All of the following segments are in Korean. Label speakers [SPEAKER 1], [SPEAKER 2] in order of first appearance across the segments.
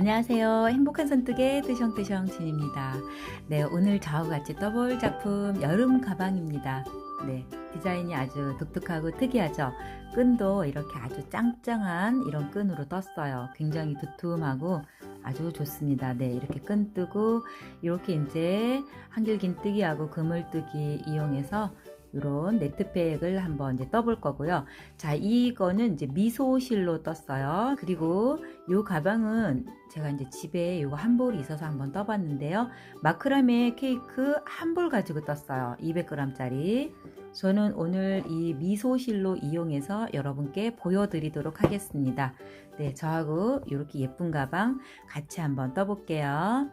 [SPEAKER 1] 안녕하세요. 행복한 손뜨개 뜨숑뜨숑 진입니다. 네, 오늘 저하고 같이 떠볼 작품 여름 가방입니다. 네, 디자인이 아주 독특하고 특이하죠. 끈도 이렇게 아주 짱짱한 이런 끈으로 떴어요. 굉장히 두툼하고 아주 좋습니다. 네, 이렇게 끈 뜨고 이렇게 이제 한길긴뜨기하고 그물뜨기 이용해서 이런 네트백을 한번 이제 떠볼 거고요. 자, 이거는 이제 미소실로 떴어요. 그리고 이 가방은 제가 이제 집에 이거 한 볼이 있어서 한번 떠봤는데요. 마크라메 케이크 한 볼 가지고 떴어요. 200g 짜리. 저는 오늘 이 미소실로 이용해서 여러분께 보여드리도록 하겠습니다. 네, 저하고 이렇게 예쁜 가방 같이 한번 떠볼게요.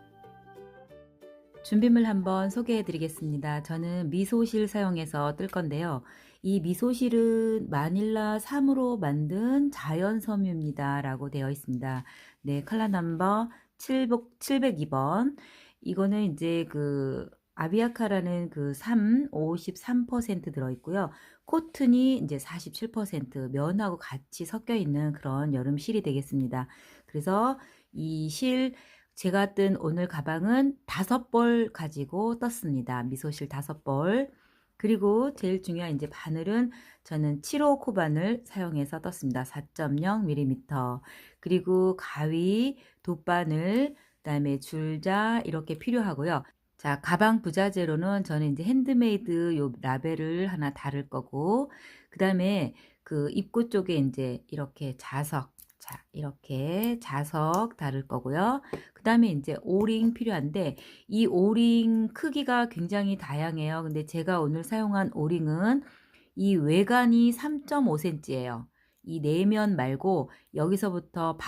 [SPEAKER 1] 준비물 한번 소개해 드리겠습니다. 저는 미소실 사용해서 뜰 건데요. 이 미소실은 마닐라 3으로 만든 자연 섬유입니다 라고 되어 있습니다. 네, 컬러 넘버 702번. 이거는 이제 그 아비아카라는 그 53% 들어있고요. 코튼이 이제 47% 면하고 같이 섞여 있는 그런 여름 실이 되겠습니다. 그래서 이 실 제가 뜬 오늘 가방은 5벌 가지고 떴습니다. 미소실 5벌. 그리고 제일 중요한 이제 바늘은 저는 7호 코바늘 사용해서 떴습니다. 4.0mm. 그리고 가위, 돗바늘, 그다음에 줄자 이렇게 필요하고요. 자, 가방 부자재로는 저는 이제 핸드메이드 요 라벨을 하나 달을 거고, 그다음에 그 입구 쪽에 이제 이렇게 자석, 자, 이렇게 자석 달을 거고요. 그 다음에 이제 오링 필요한데, 이 오링 크기가 굉장히 다양해요. 근데 제가 오늘 사용한 오링은 이 외관이 3.5cm예요. 이 내면 말고 여기서부터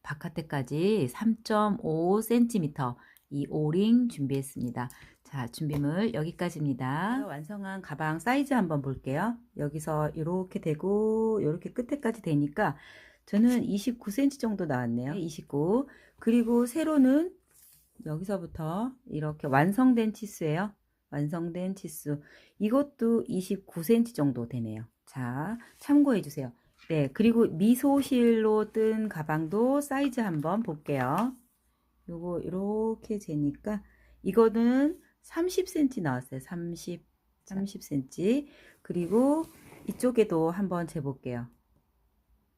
[SPEAKER 1] 바깥에까지 3.5cm 이 오링 준비했습니다. 자, 준비물 여기까지입니다. 완성한 가방 사이즈 한번 볼게요. 여기서 이렇게 되고 이렇게 끝에까지 되니까 저는 29cm 정도 나왔네요. 29. 그리고 세로는 여기서부터 이렇게 완성된 치수예요. 완성된 치수. 이것도 29cm 정도 되네요. 자, 참고해 주세요. 네, 그리고 미소실로 뜬 가방도 사이즈 한번 볼게요. 요거 이렇게 재니까 이거는 30cm 나왔어요. 30cm. 그리고 이쪽에도 한번 재볼게요.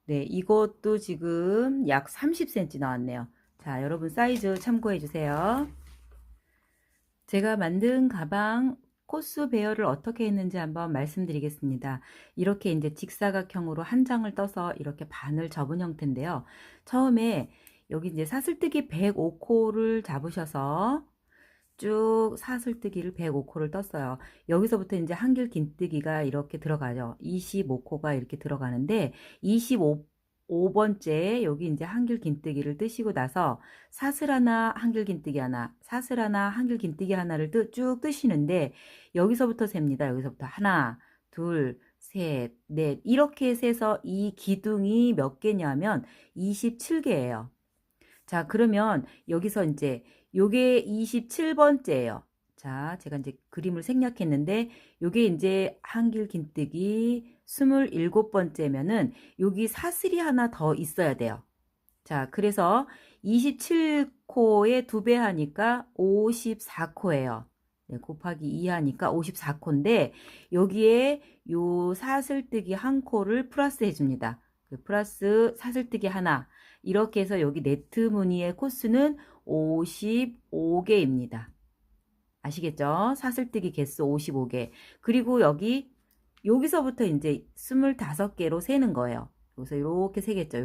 [SPEAKER 1] 네, 이것도 지금 약 30cm 나왔네요. 자, 여러분 사이즈 참고해 주세요. 제가 만든 가방 코스 배열을 어떻게 했는지 한번 말씀드리겠습니다. 이렇게 이제 직사각형으로 한 장을 떠서 이렇게 반을 접은 형태인데요. 처음에 여기 이제 사슬뜨기 105코를 잡으셔서 쭉 사슬뜨기를 105코를 떴어요. 여기서부터 이제 한길 긴뜨기가 이렇게 들어가죠. 25코가 이렇게 들어가는데 25번째 여기 이제 한길 긴뜨기를 뜨시고 나서 사슬 하나, 한길 긴뜨기 하나, 사슬 하나, 한길 긴뜨기 하나를 쭉 뜨시는데 여기서부터 셉니다. 여기서부터 하나, 둘, 셋, 넷 이렇게 세서 이 기둥이 몇 개냐면 27개예요. 자, 그러면 여기서 이제 요게 27번째예요. 자, 제가 이제 그림을 생략했는데 요게 이제 한길 긴뜨기 27번째면은 여기 사슬이 하나 더 있어야 돼요. 자, 그래서 27코에 2배 하니까 54코예요. 네, 곱하기 2 하니까 54코인데 여기에 요 사슬뜨기 한 코를 플러스 해줍니다. 플러스 사슬뜨기 하나 이렇게 해서 여기 네트 무늬의 코스는 55개입니다. 아시겠죠? 사슬뜨기 개수 55개. 그리고 여기서부터 이제 25개로 세는 거예요. 여기서 이렇게 세겠죠.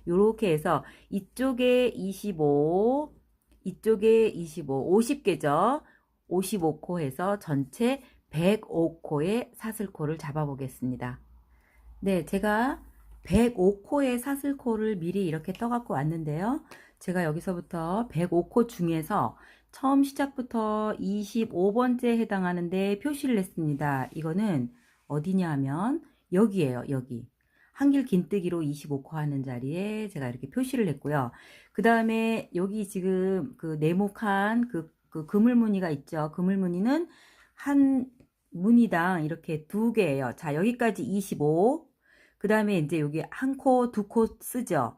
[SPEAKER 1] 이렇게 해서 이쪽에 25, 이쪽에 25, 50개죠. 55코 해서 전체 105코의 사슬코를 잡아보겠습니다. 네, 제가 105코의 사슬코를 미리 이렇게 떠갖고 왔는데요. 제가 여기서부터 105코 중에서 처음 시작부터 25번째 해당하는데 표시를 했습니다. 이거는 어디냐 하면 여기에요. 여기. 한길 긴뜨기로 25코 하는 자리에 제가 이렇게 표시를 했고요. 그 다음에 여기 지금 그 네모칸 그 그물무늬가 있죠. 그물무늬는 한 무늬당 이렇게 2개예요. 자, 여기까지 25. 그 다음에 이제 여기 한 코, 2코 쓰죠.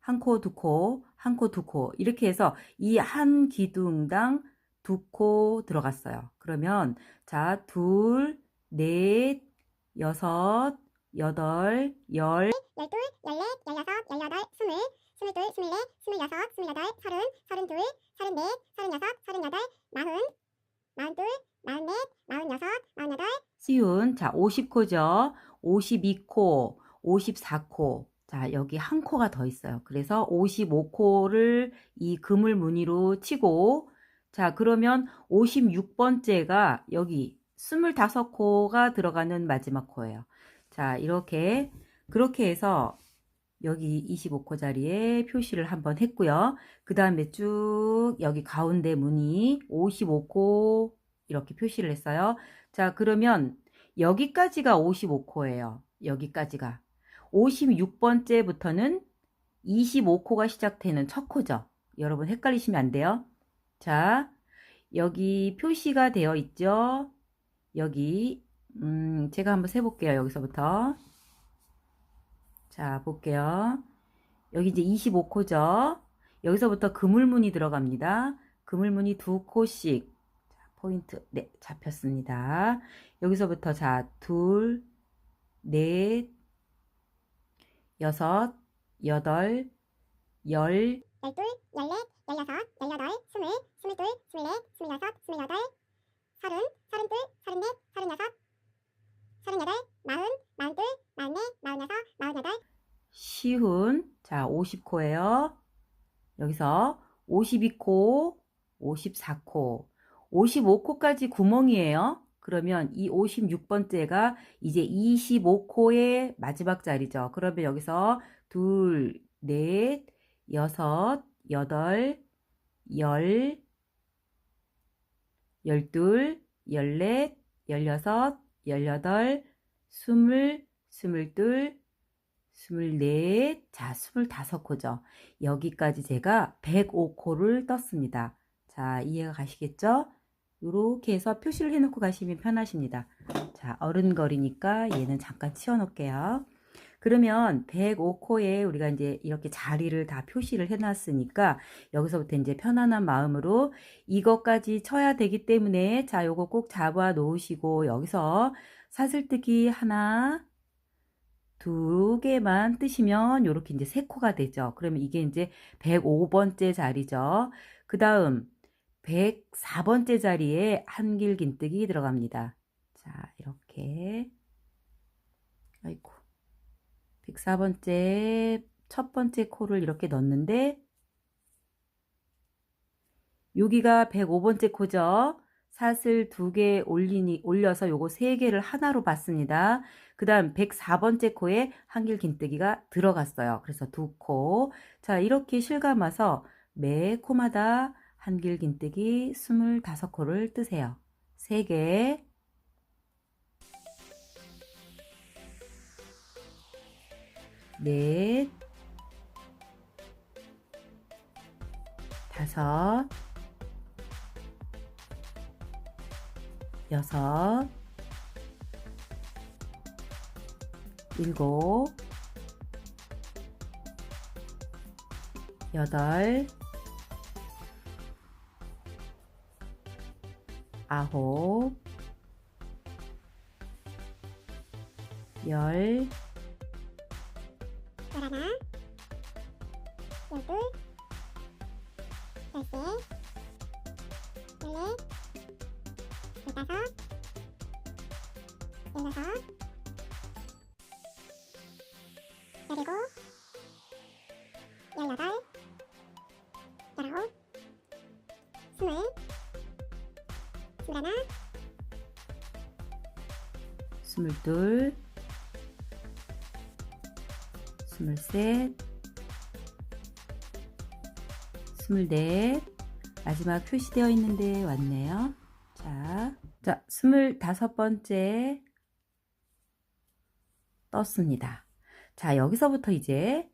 [SPEAKER 1] 한 코, 두 코, 한 코, 두 코. 이렇게 해서 이 한 기둥당 두 코 들어갔어요. 그러면 자, 둘, 넷, 여섯, 여덟, 열,
[SPEAKER 2] 열둘, 열넷, 열여섯, 열여덟, 스물, 스물둘, 스물넷, 스물여섯, 스물여덟, 서른, 서른둘, 서른넷, 서른여섯, 서른여덟, 마흔, 마흔둘, 마흔넷, 마흔여섯, 마흔여덟.
[SPEAKER 1] 시운. 자, 50코죠. 52코, 54코. 자, 여기 한 코가 더 있어요. 그래서 55코를 이 그물 무늬로 치고, 자, 그러면 56번째가 여기 25코가 들어가는 마지막 코예요. 자, 이렇게, 그렇게 해서 여기 25코 자리에 표시를 한번 했고요. 그 다음에 쭉 여기 가운데 무늬 55코 이렇게 표시를 했어요. 자, 그러면 여기까지가 55코예요. 여기까지가. 56번째부터는 25코가 시작되는 첫 코죠. 여러분 헷갈리시면 안 돼요. 자, 여기 표시가 되어 있죠. 여기 제가 한번 세볼게요. 여기서부터. 자, 볼게요. 여기 이제 25코죠. 여기서부터 그물무늬 들어갑니다. 그물무늬 두 코씩. 자, 포인트. 네, 잡혔습니다. 여기서부터 자, 둘, 넷, 여섯, 여덟, 열,
[SPEAKER 2] 열둘, 열넷, 열여섯, 열여덟, 스물, 스물둘, 스물넷, 스물여섯, 스물여덟, 서른, 서른둘, 서른넷, 서른여섯, 서른여덟, 마흔, 마흔둘, 마흔넷, 마흔여섯, 마흔여덟.
[SPEAKER 1] 시훈. 자, 50코예요. 여기서 52코, 54코, 55코까지 구멍이에요. 그러면 이 56번째가 이제 25코의 마지막 자리죠. 그러면 여기서 둘, 넷, 여섯, 여덟, 열, 열둘, 열넷, 열여섯, 열여덟, 스물, 스물둘, 24, 자, 25코죠. 여기까지 제가 105코를 떴습니다. 자, 이해가 가시겠죠? 이렇게 해서 표시를 해놓고 가시면 편하십니다. 자, 어른거리니까 얘는 잠깐 치워놓을게요. 그러면 105코에 우리가 이제 이렇게 자리를 다 표시를 해놨으니까 여기서부터 이제 편안한 마음으로 이것까지 쳐야 되기 때문에 자, 요거 꼭 잡아 놓으시고 여기서 사슬뜨기 하나, 두 개만 뜨시면 이렇게 이제 세 코가 되죠. 그러면 이게 이제 105번째 자리죠. 그 다음 104번째 자리에 한길긴뜨기 들어갑니다. 자, 이렇게. 아이고. 104번째 첫 번째 코를 이렇게 넣었는데 여기가 105번째 코죠. 사슬 2개 올려서 요거 3개를 하나로 봤습니다. 그 다음 104번째 코에 한길긴뜨기가 들어갔어요. 그래서 2코. 자, 이렇게 실감아서 매 코마다 한길긴뜨기 25코를 뜨세요. 3개, 넷, 다섯, 여섯, 일곱, 여덟, 아홉, 열,
[SPEAKER 2] 열하나, 열둘, 열셋, 열넷, 열다섯, 열여섯, 열일곱, 열여덟, 열아홉, 스물, 스물하나,
[SPEAKER 1] 22, 23, 24, 마지막 표시되어 있는데 왔네요. 자, 25번째 떴습니다. 자, 여기서부터 이제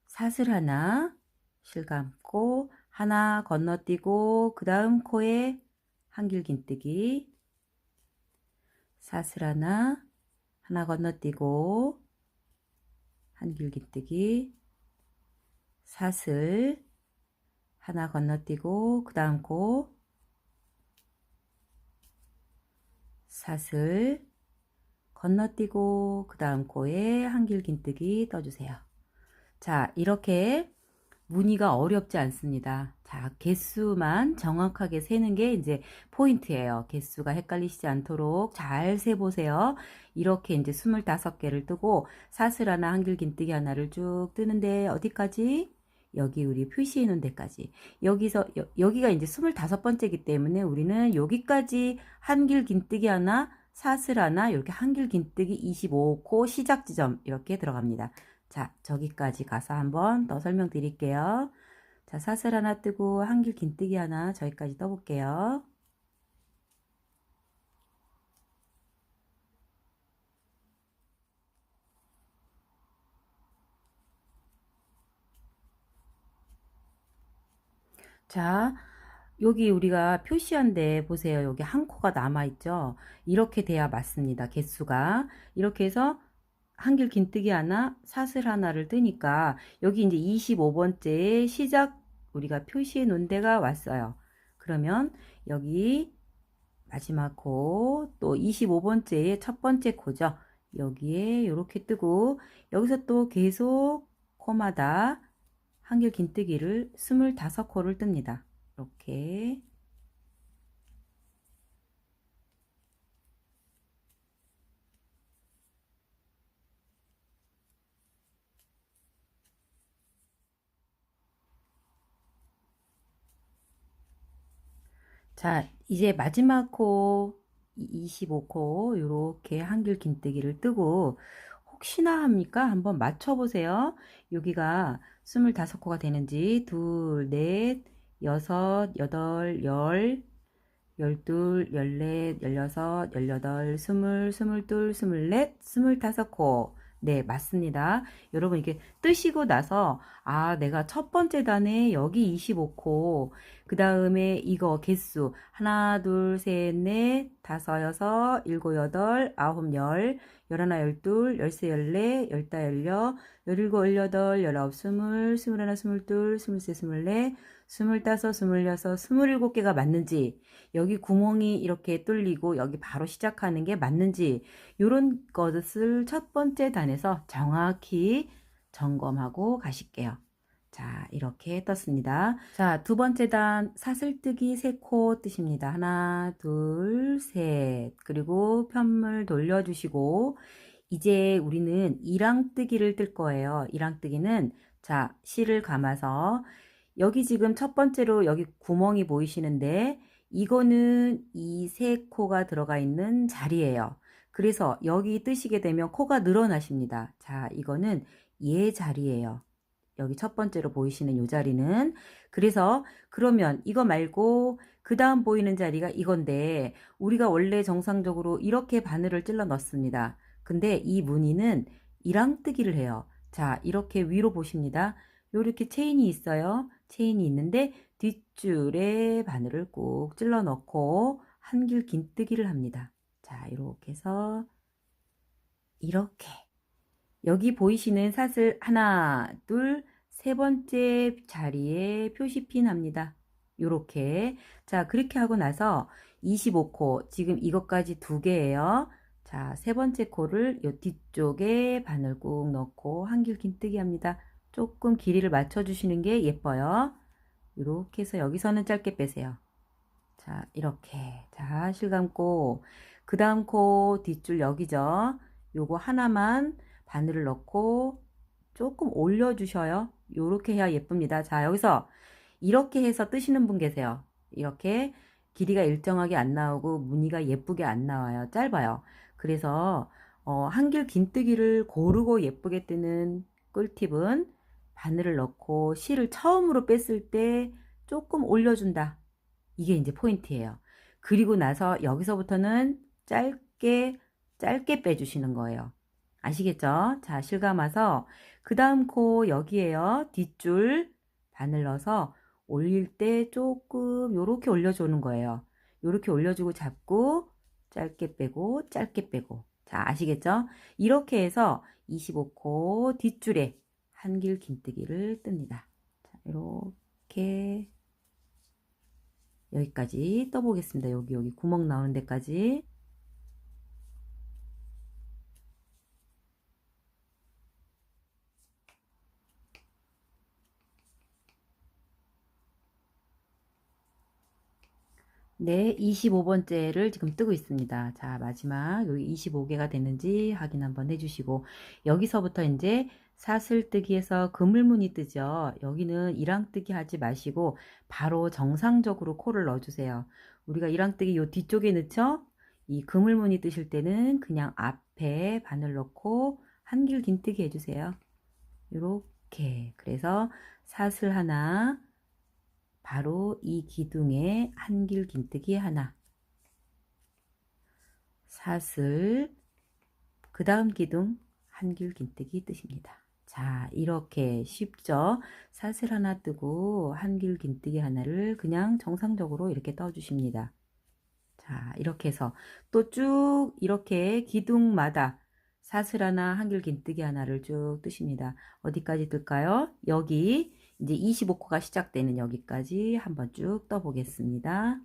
[SPEAKER 1] 사슬 하나 실감고 하나 건너뛰고 그 다음 코에 한길긴뜨기, 사슬 하나 건너뛰고 한길긴뜨기, 사슬 하나 건너뛰고 그 다음 코 사슬 건너뛰고 그 다음 코에 한길긴뜨기 떠주세요. 자, 이렇게 무늬가 어렵지 않습니다. 자, 개수만 정확하게 세는 게 이제 포인트예요. 개수가 헷갈리시지 않도록 잘 세보세요. 이렇게 이제 25개를 뜨고 사슬 하나, 한길긴뜨기 하나를 쭉 뜨는데 어디까지? 여기 우리 표시해 놓은 데까지. 여기서 여기가 이제 25번째이기 때문에 우리는 여기까지 한길긴뜨기 하나, 사슬 하나, 이렇게 한길긴뜨기 25코 시작 지점 이렇게 들어갑니다. 자, 저기까지 가서 한번 더 설명드릴게요. 자, 사슬 하나 뜨고 한길긴뜨기 하나 저기까지 떠볼게요. 자, 여기 우리가 표시한 데 보세요. 여기 한 코가 남아있죠. 이렇게 돼야 맞습니다. 개수가. 이렇게 해서 한길긴뜨기 하나, 사슬 하나를 뜨니까 여기 이제 25번째에 시작 우리가 표시해 놓은 데가 왔어요. 그러면 여기 마지막 코 또 25번째의 첫 번째 코죠. 여기에 이렇게 뜨고 여기서 또 계속 코마다 한길긴뜨기를 25코를 뜹니다. 이렇게 자, 이제 마지막 코 25코 이렇게 한길긴뜨기를 뜨고 혹시나 합니까? 한번 맞춰보세요. 여기가 25코가 되는지 둘, 넷, 여섯, 여덟, 열, 열둘, 열넷, 열여섯, 열여덟, 스물, 스물둘, 스물넷, 25코. 네, 맞습니다. 여러분 이렇게 뜨시고 나서 아, 내가 첫 번째 단에 여기 25코, 그 다음에 이거 개수 하나, 둘, 셋, 넷, 다섯, 여섯, 일곱, 여덟, 아홉, 열, 열하나, 열둘, 열세, 열네, 열다, 열여, 열일곱, 열여덟, 열아홉, 스물, 스물하나, 스물둘, 스물세, 스물넷, 스물다섯, 스물여섯, 27개가 맞는지 여기 구멍이 이렇게 뚫리고 여기 바로 시작하는 게 맞는지 이런 것을 첫 번째 단에서 정확히 점검하고 가실게요. 자, 이렇게 떴습니다. 자, 두 번째 단 사슬뜨기 3코 뜨십니다. 하나, 둘, 셋. 그리고 편물 돌려주시고 이제 우리는 이랑뜨기를 뜰 거예요. 이랑뜨기는 자, 실을 감아서 여기 지금 첫 번째로 여기 구멍이 보이시는데 이거는 이 세 코가 들어가 있는 자리예요. 그래서 여기 뜨시게 되면 코가 늘어나십니다. 자, 이거는 얘 자리예요. 여기 첫 번째로 보이시는 이 자리는. 그래서 그러면 이거 말고 그 다음 보이는 자리가 이건데 우리가 원래 정상적으로 이렇게 바늘을 찔러 넣습니다. 근데 이 무늬는 이랑뜨기를 해요. 자, 이렇게 위로 보십니다. 이렇게 체인이 있어요. 체인이 있는데 뒷줄에 바늘을 꾹 찔러 넣고 한길긴뜨기를 합니다. 자, 이렇게 해서 이렇게 여기 보이시는 사슬 하나, 둘, 세 번째 자리에 표시핀 합니다. 요렇게. 자, 그렇게 하고 나서 25코, 지금 이것까지 2개예요. 자, 세 번째 코를 요 뒤쪽에 바늘 꾹 넣고 한길긴뜨기 합니다. 조금 길이를 맞춰주시는 게 예뻐요. 이렇게 해서 여기서는 짧게 빼세요. 자, 이렇게. 자, 실 감고 그 다음 코 뒷줄 여기죠. 요거 하나만 바늘을 넣고 조금 올려주셔요. 요렇게 해야 예쁩니다. 자, 여기서 이렇게 해서 뜨시는 분 계세요. 이렇게 길이가 일정하게 안 나오고 무늬가 예쁘게 안 나와요. 짧아요. 그래서 한길 긴뜨기를 고르고 예쁘게 뜨는 꿀팁은 바늘을 넣고 실을 처음으로 뺐을 때 조금 올려준다. 이게 이제 포인트예요. 그리고 나서 여기서부터는 짧게 빼주시는 거예요. 아시겠죠? 자, 실 감아서 그 다음 코 여기에요. 뒷줄 바늘 넣어서 올릴 때 조금 요렇게 올려주는 거예요. 요렇게 올려주고 잡고 짧게 빼고 짧게 빼고. 자, 아시겠죠? 이렇게 해서 25코 뒷줄에 한길긴뜨기를 뜹니다. 이렇게 여기까지 떠보겠습니다. 여기 구멍 나오는 데까지. 네, 25번째를 지금 뜨고 있습니다. 자, 마지막 여기 25개가 됐는지 확인 한번 해주시고, 여기서부터 이제 사슬뜨기에서 그물무늬 뜨죠. 여기는 이랑뜨기 하지 마시고 바로 정상적으로 코를 넣어주세요. 우리가 이랑뜨기 요 뒤쪽에 넣죠? 이 그물무늬 뜨실 때는 그냥 앞에 바늘 넣고 한길 긴뜨기 해주세요. 요렇게. 그래서 사슬 하나, 바로 이 기둥에 한길 긴뜨기 하나, 사슬, 그 다음 기둥 한길 긴뜨기 뜻입니다. 자, 이렇게 쉽죠? 사슬 하나 뜨고 한길 긴뜨기 하나를 그냥 정상적으로 이렇게 떠주십니다. 자, 이렇게 해서 또 쭉 이렇게 기둥마다 사슬 하나, 한길 긴뜨기 하나를 쭉 뜨십니다. 어디까지 뜰까요? 여기 이제 25코가 시작되는 여기까지 한번 쭉 떠보겠습니다.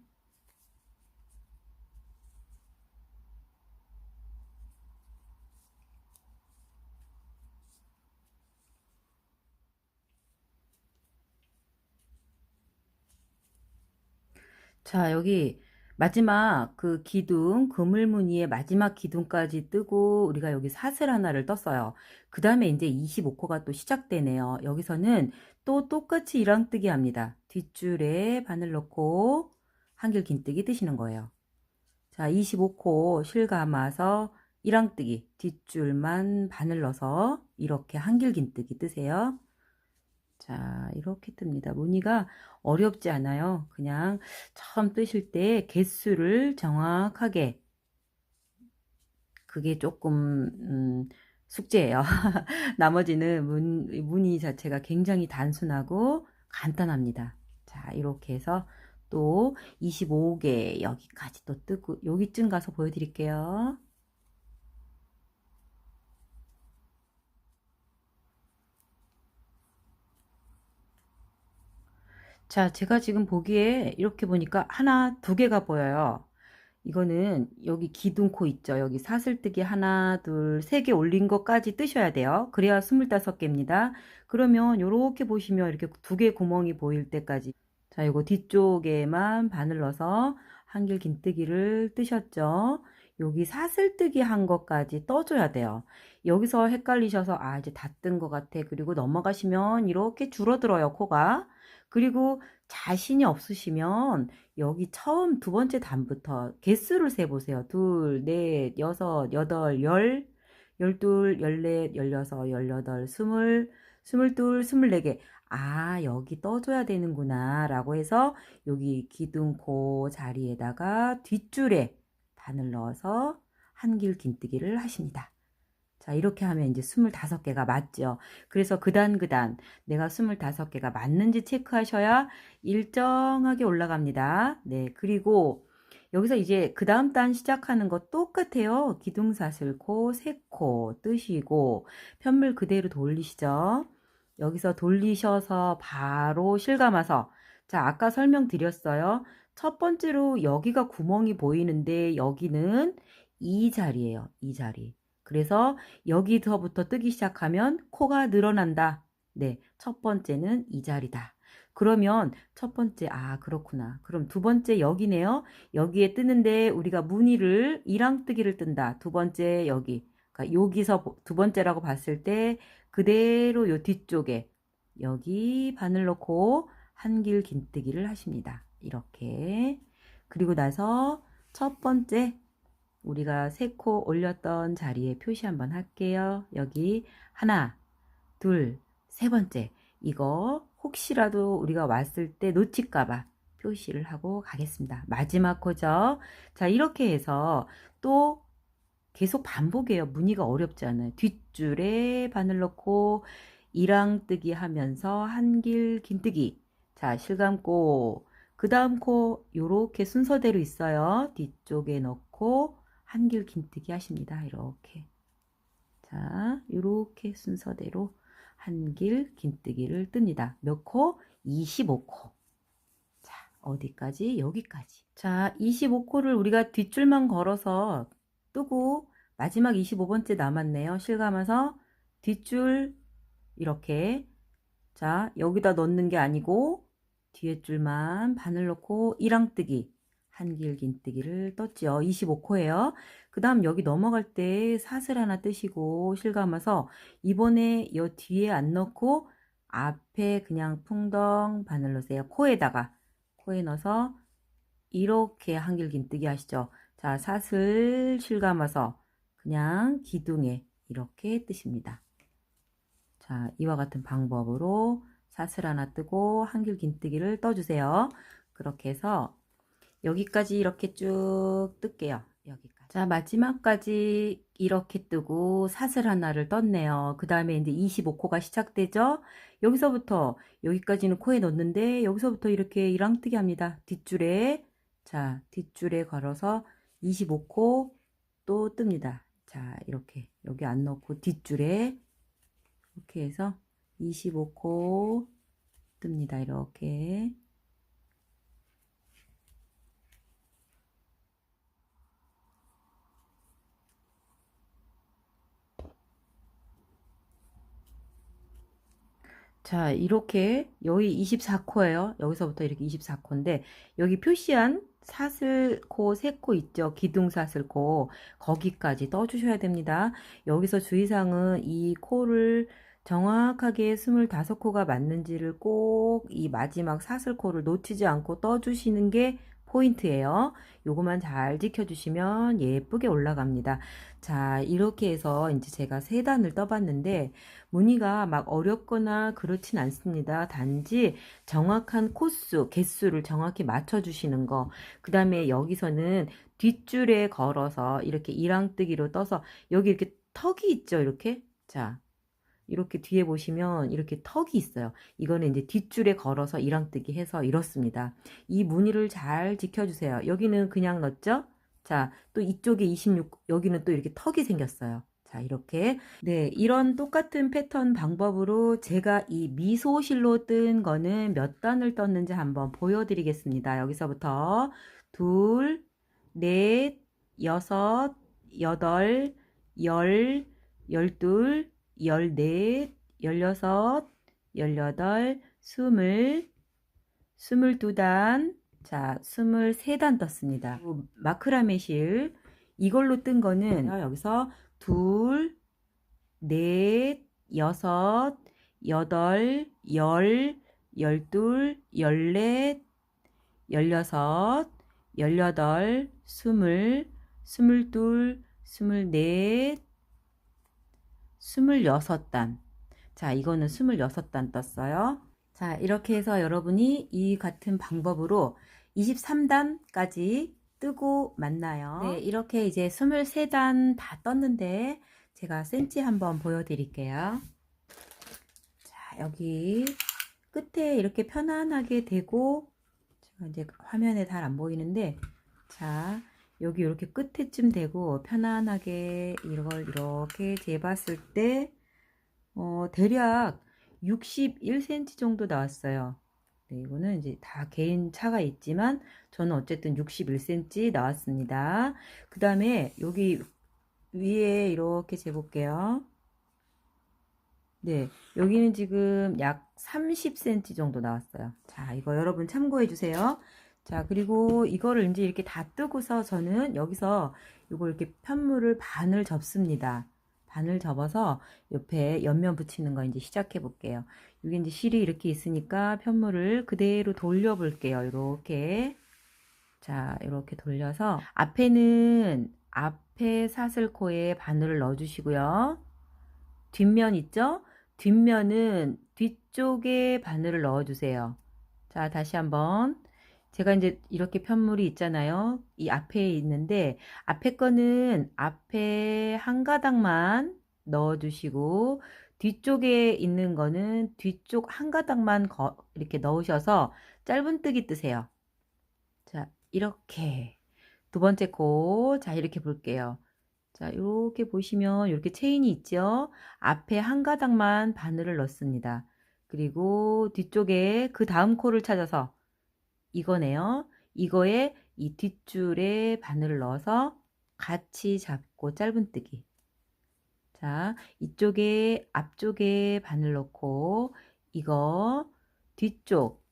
[SPEAKER 1] 자, 여기 마지막 그 기둥, 그물무늬의 마지막 기둥까지 뜨고 우리가 여기 사슬 하나를 떴어요. 그 다음에 이제 25코가 또 시작되네요. 여기서는 또 똑같이 이랑뜨기 합니다. 뒷줄에 바늘 넣고 한길 긴뜨기 뜨시는 거예요. 자, 25코 실 감아서 이랑뜨기, 뒷줄만 바늘 넣어서 이렇게 한길 긴뜨기 뜨세요. 자, 이렇게 뜹니다. 무늬가 어렵지 않아요. 그냥 처음 뜨실 때 개수를 정확하게, 그게 조금 숙제예요. 나머지는 무늬 자체가 굉장히 단순하고 간단합니다. 자, 이렇게 해서 또 25개 여기까지 또 뜨고, 여기쯤 가서 보여드릴게요. 자, 제가 지금 보기에 이렇게 보니까 하나, 두 개가 보여요. 이거는 여기 기둥코 있죠. 여기 사슬뜨기 하나, 둘, 세 개 올린 것까지 뜨셔야 돼요. 그래야 25개입니다. 그러면 이렇게 보시면 이렇게 두 개 구멍이 보일 때까지. 자, 이거 뒤쪽에만 바늘 넣어서 한길 긴뜨기를 뜨셨죠. 여기 사슬뜨기 한 것까지 떠줘야 돼요. 여기서 헷갈리셔서 아, 이제 다 뜬 것 같아. 그리고 넘어가시면 이렇게 줄어들어요, 코가. 그리고 자신이 없으시면 여기 처음 두 번째 단부터 개수를 세보세요. 둘, 넷, 여섯, 여덟, 열, 열둘, 열넷, 열여섯, 열여덟, 스물, 스물둘, 스물네 개. 아, 여기 떠줘야 되는구나 라고 해서 여기 기둥코 자리에다가 뒷줄에 바늘 넣어서 한길 긴뜨기를 하십니다. 자, 이렇게 하면 이제 25개가 맞죠. 그래서 그단 내가 25개가 맞는지 체크하셔야 일정하게 올라갑니다. 네, 그리고 여기서 이제 그 다음 단 시작하는 거 똑같아요. 기둥사슬코, 세코 뜨시고 편물 그대로 돌리시죠. 여기서 돌리셔서 바로 실감아서, 자, 아까 설명드렸어요. 첫 번째로 여기가 구멍이 보이는데 여기는 이 자리예요. 이 자리. 그래서 여기서부터 뜨기 시작하면 코가 늘어난다. 네, 첫 번째는 이 자리다. 그러면 첫 번째, 아, 그렇구나. 그럼 두 번째 여기네요. 여기에 뜨는데 우리가 무늬를 이랑뜨기를 뜬다. 두 번째 여기. 그러니까 여기서 두 번째라고 봤을 때 그대로 요 뒤쪽에 여기 바늘 넣고 한길 긴뜨기를 하십니다. 이렇게. 그리고 나서 첫 번째 우리가 세 코 올렸던 자리에 표시 한번 할게요. 여기 하나, 둘, 세 번째. 이거 혹시라도 우리가 왔을 때 놓칠까봐 표시를 하고 가겠습니다. 마지막 코죠. 자, 이렇게 해서 또 계속 반복해요. 무늬가 어렵지 않아요. 뒷줄에 바늘 넣고 이랑뜨기 하면서 한길 긴뜨기. 자, 실감고 그 다음 코 요렇게 순서대로 있어요. 뒤쪽에 넣고 한길 긴뜨기 하십니다. 이렇게. 자, 요렇게 순서대로 한길 긴뜨기를 뜹니다. 몇 코? 25코. 자, 어디까지? 여기까지. 자, 25코를 우리가 뒷줄만 걸어서 뜨고 마지막 25번째 남았네요. 실감아서 뒷줄 이렇게, 자, 여기다 넣는 게 아니고 뒤에 줄만 바늘 넣고 이랑뜨기, 한길 긴뜨기를 떴죠. 25코예요. 그 다음 여기 넘어갈 때 사슬 하나 뜨시고 실감아서 이번에 요 뒤에 안 넣고 앞에 그냥 풍덩 바늘 넣으세요. 코에 넣어서 이렇게 한길 긴뜨기 하시죠. 자, 사슬 실감아서 그냥 기둥에 이렇게 뜨십니다. 자, 이와 같은 방법으로 사슬 하나 뜨고 한길 긴뜨기를 떠주세요. 그렇게 해서 여기까지 이렇게 쭉 뜰게요. 여기까지. 자, 마지막까지 이렇게 뜨고 사슬 하나를 떴네요. 그 다음에 이제 25코가 시작되죠. 여기서부터 여기까지는 코에 넣는데 여기서부터 이렇게 이랑뜨기 합니다. 뒷줄에, 자, 뒷줄에 걸어서 25코 또 뜹니다. 자, 이렇게 여기 안 넣고 뒷줄에 이렇게 해서 25코 뜹니다. 이렇게. 자, 이렇게 여기 24코예요. 여기서부터 이렇게 24코인데 여기 표시한 사슬코 3코 있죠. 기둥사슬코 거기까지 떠주셔야 됩니다. 여기서 주의사항은 이 코를 정확하게 25코가 맞는지를 꼭 이 마지막 사슬코를 놓치지 않고 떠주시는 게 포인트예요. 요거만 잘 지켜주시면 예쁘게 올라갑니다. 자, 이렇게 해서 이제 제가 3단을 떠봤는데 무늬가 막 어렵거나 그렇진 않습니다. 단지 정확한 코수, 개수를 정확히 맞춰주시는 거. 그 다음에 여기서는 뒷줄에 걸어서 이렇게 이랑뜨기로 떠서 여기 이렇게 턱이 있죠. 이렇게. 자, 이렇게 뒤에 보시면 이렇게 턱이 있어요. 이거는 이제 뒷줄에 걸어서 이랑뜨기 해서 이렇습니다. 이 무늬를 잘 지켜주세요. 여기는 그냥 넣었죠? 자, 또 이쪽에 26, 여기는 또 이렇게 턱이 생겼어요. 자, 이렇게. 네, 이런 똑같은 패턴 방법으로 제가 이 미소실로 뜬 거는 몇 단을 떴는지 한번 보여드리겠습니다. 여기서부터 둘, 넷, 여섯, 여덟, 열, 열둘, 14, 16, 18, 20, 22단, 자, 23단 떴습니다. 마크라메 실, 이걸로 뜬 거는 여기서 둘, 넷, 여섯, 여덟, 열, 열둘, 열넷, 열여섯, 열여덟, 스물, 스물둘, 스물넷, 26단. 자, 이거는 26단 떴어요. 자, 이렇게 해서 여러분이 이 같은 방법으로 23단까지 뜨고 만나요. 네, 이렇게 이제 23단 다 떴는데 제가 센치 한번 보여드릴게요. 자, 여기 끝에 이렇게 편안하게 대고 제가 이제 화면에 잘 안 보이는데 자, 여기 이렇게 끝에쯤 대고 편안하게 이걸 이렇게 재봤을 때 대략 61cm 정도 나왔어요. 네, 이거는 이제 다 개인 차가 있지만 저는 어쨌든 61cm 나왔습니다. 그 다음에 여기 위에 이렇게 재볼게요. 네, 여기는 지금 약 30cm 정도 나왔어요. 자, 이거 여러분 참고해 주세요. 자, 그리고 이거를 이제 이렇게 다 뜨고서 저는 여기서 이거 이렇게 편물을 반을 접습니다. 반을 접어서 옆에 옆면 붙이는 거 이제 시작해 볼게요. 여기 이제 실이 이렇게 있으니까 편물을 그대로 돌려 볼게요. 이렇게. 자, 이렇게 돌려서 앞에는 앞에 사슬코에 바늘을 넣어 주시고요. 뒷면 있죠? 뒷면은 뒤쪽에 바늘을 넣어 주세요. 자, 다시 한번. 제가 이제 이렇게 편물이 있잖아요. 이 앞에 있는데 앞에 거는 앞에 한 가닥만 넣어 주시고 뒤쪽에 있는 거는 뒤쪽 한 가닥만 이렇게 넣으셔서 짧은뜨기 뜨세요. 자, 이렇게 두 번째 코, 자, 이렇게 볼게요. 자, 이렇게 보시면 이렇게 체인이 있죠. 앞에 한 가닥만 바늘을 넣습니다. 그리고 뒤쪽에 그 다음 코를 찾아서 이거네요. 이거에 이 뒷줄에 바늘을 넣어서 같이 잡고 짧은뜨기. 자, 이쪽에 앞쪽에 바늘 넣고 이거 뒤쪽.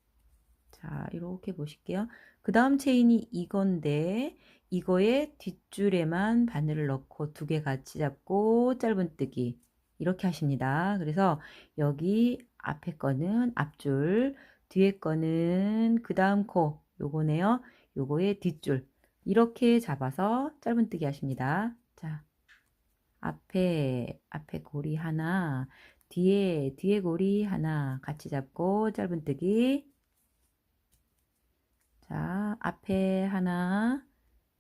[SPEAKER 1] 자, 이렇게 보실게요. 그 다음 체인이 이건데 이거에 뒷줄에만 바늘을 넣고 두 개 같이 잡고 짧은뜨기 이렇게 하십니다. 그래서 여기 앞에 거는 앞줄, 뒤에 거는 그 다음 코 요거네요. 요거의 뒷줄 이렇게 잡아서 짧은뜨기 하십니다. 자, 앞에 고리 하나, 뒤에 고리 하나 같이 잡고 짧은뜨기. 자, 앞에 하나,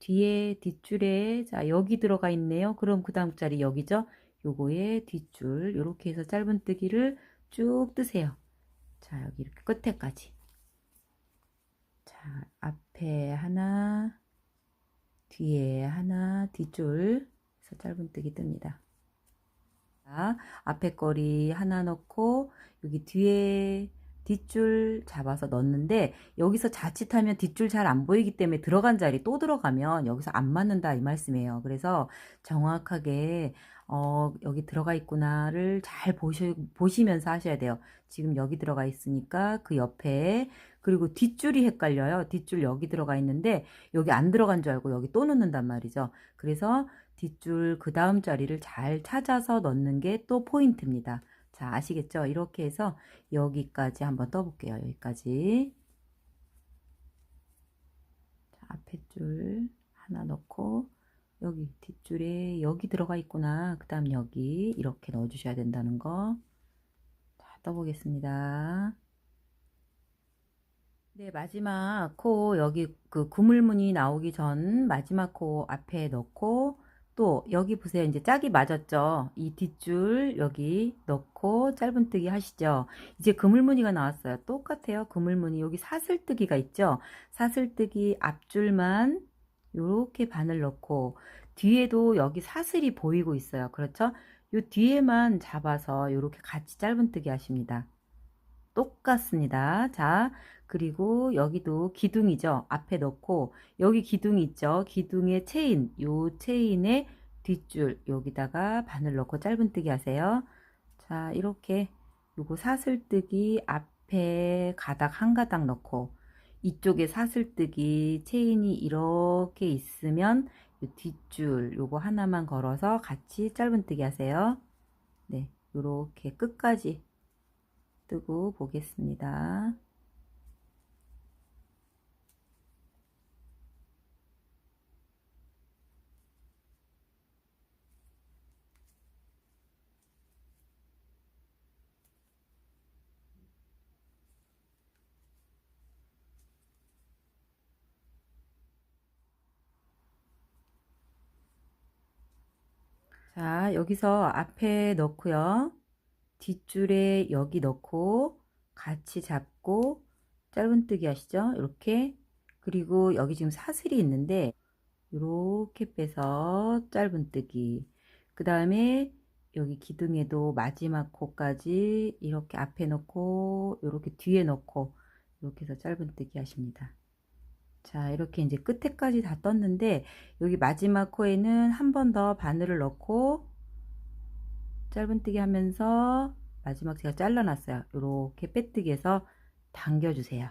[SPEAKER 1] 뒤에 뒷줄에, 자, 여기 들어가 있네요. 그럼 그 다음 자리 여기죠? 요거에 뒷줄, 요렇게 해서 짧은뜨기를 쭉 뜨세요. 자, 여기 이렇게 끝에까지. 자, 앞에 하나, 뒤에 하나, 뒷줄, 해서 짧은뜨기 뜹니다. 자, 앞에 거리 하나 넣고, 여기 뒤에 뒷줄 잡아서 넣는데 여기서 자칫하면 뒷줄 잘 안 보이기 때문에 들어간 자리 또 들어가면 여기서 안 맞는다 이 말씀이에요. 그래서 정확하게 여기 들어가 있구나를 잘 보시면서 하셔야 돼요. 지금 여기 들어가 있으니까 그 옆에 그리고 뒷줄이 헷갈려요. 뒷줄 여기 들어가 있는데 여기 안 들어간 줄 알고 여기 또 넣는단 말이죠. 그래서 뒷줄 그 다음 자리를 잘 찾아서 넣는 게 또 포인트입니다. 자, 아시겠죠? 이렇게 해서 여기까지 한번 떠볼게요. 여기까지. 자, 앞에 줄 하나 넣고 여기 뒷줄에 여기 들어가 있구나. 그 다음 여기 이렇게 넣어주셔야 된다는 거. 자, 떠보겠습니다. 네, 마지막 코 여기 그 구물무늬 나오기 전 마지막 코 앞에 넣고 또 여기 보세요. 이제 짝이 맞았죠. 이 뒷줄 여기 넣고 짧은뜨기 하시죠. 이제 그물무늬가 나왔어요. 똑같아요. 그물무늬 여기 사슬뜨기가 있죠. 사슬뜨기 앞줄만 요렇게 바늘 넣고 뒤에도 여기 사슬이 보이고 있어요. 그렇죠? 요 뒤에만 잡아서 요렇게 같이 짧은뜨기 하십니다. 똑같습니다. 자, 그리고 여기도 기둥이죠. 앞에 넣고 여기 기둥이 있죠. 기둥의 체인, 요 체인의 뒷줄 여기다가 바늘 넣고 짧은뜨기 하세요. 자, 이렇게 요거 사슬뜨기 앞에 가닥 한 가닥 넣고 이쪽에 사슬뜨기 체인이 이렇게 있으면 요 뒷줄 요거 하나만 걸어서 같이 짧은뜨기 하세요. 네, 요렇게 끝까지 뜨고 보겠습니다. 자, 여기서 앞에 넣고요. 뒷줄에 여기 넣고 같이 잡고 짧은뜨기 하시죠. 이렇게. 그리고 여기 지금 사슬이 있는데 이렇게 빼서 짧은뜨기. 그 다음에 여기 기둥에도 마지막 코까지 이렇게 앞에 넣고 이렇게 뒤에 넣고 이렇게 해서 짧은뜨기 하십니다. 자, 이렇게 이제 끝에까지 다 떴는데 여기 마지막 코에는 한 번 더 바늘을 넣고 짧은뜨기 하면서 마지막 제가 잘라놨어요. 이렇게 빼뜨기해서 당겨주세요.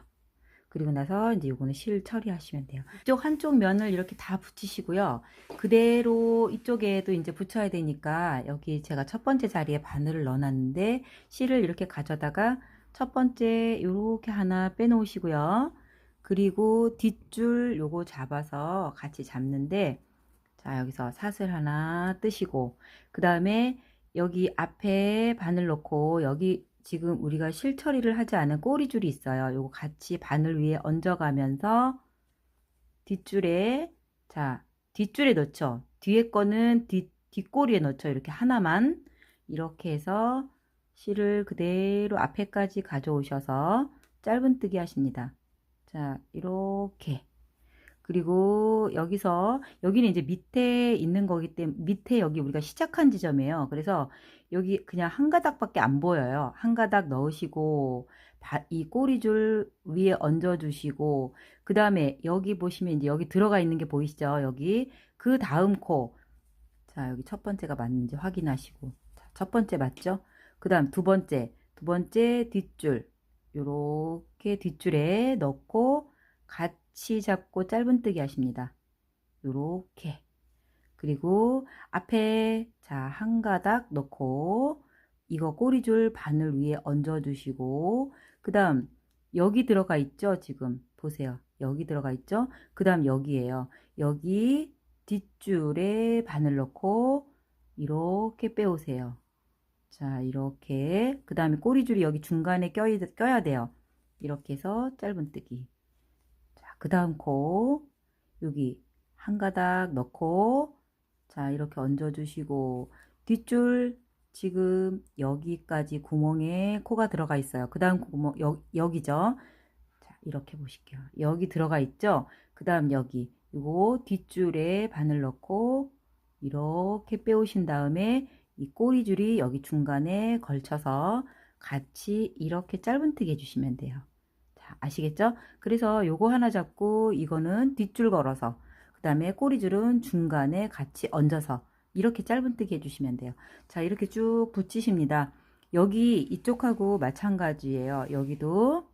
[SPEAKER 1] 그리고 나서 이제 요거는 실 처리하시면 돼요. 이쪽 한쪽 면을 이렇게 다 붙이시고요. 그대로 이쪽에도 이제 붙여야 되니까 여기 제가 첫 번째 자리에 바늘을 넣어놨는데 실을 이렇게 가져다가 첫 번째 요렇게 하나 빼놓으시고요. 그리고 뒷줄 요거 잡아서 같이 잡는데 자, 여기서 사슬 하나 뜨시고 그 다음에 여기 앞에 바늘 넣고 여기 지금 우리가 실 처리를 하지 않은 꼬리줄이 있어요. 요거 같이 바늘 위에 얹어가면서 뒷줄에 자, 뒷줄에 넣죠. 뒤에 거는 뒷꼬리에 넣죠. 이렇게 하나만 이렇게 해서 실을 그대로 앞에까지 가져오셔서 짧은뜨기 하십니다. 자, 이렇게 그리고 여기서 여기는 이제 밑에 있는 거기 때문에 밑에 여기 우리가 시작한 지점이에요. 그래서 여기 그냥 한 가닥밖에 안 보여요. 한 가닥 넣으시고 이 꼬리줄 위에 얹어 주시고 그 다음에 여기 보시면 이제 여기 들어가 있는 게 보이시죠? 여기 그 다음 코, 자 여기 첫 번째가 맞는지 확인하시고, 자, 첫 번째 맞죠? 그 다음 두 번째 뒷줄 요렇게 뒷줄에 넣고 같이 잡고 짧은뜨기 하십니다. 요렇게. 그리고 앞에 자 한 가닥 넣고 이거 꼬리줄 바늘 위에 얹어 주시고, 그 다음 여기 들어가 있죠? 지금 보세요. 여기 들어가 있죠? 그 다음 여기에요. 여기 뒷줄에 바늘 넣고 이렇게 빼오세요. 자 이렇게. 그 다음에 꼬리줄이 여기 중간에 껴야 돼요. 이렇게 해서 짧은뜨기. 자, 그 다음 코 여기 한 가닥 넣고 자 이렇게 얹어 주시고, 뒷줄 지금 여기까지 구멍에 코가 들어가 있어요. 그 다음 구멍 여기죠. 자 이렇게 보실게요. 여기 들어가 있죠. 그 다음 여기 이거 뒷줄에 바늘 넣고 이렇게 빼오신 다음에 이 꼬리줄이 여기 중간에 걸쳐서 같이 이렇게 짧은뜨기 해주시면 돼요. 자, 아시겠죠? 그래서 요거 하나 잡고 이거는 뒷줄 걸어서, 그 다음에 꼬리줄은 중간에 같이 얹어서 이렇게 짧은뜨기 해주시면 돼요. 자, 이렇게 쭉 붙이십니다. 여기 이쪽하고 마찬가지예요. 여기도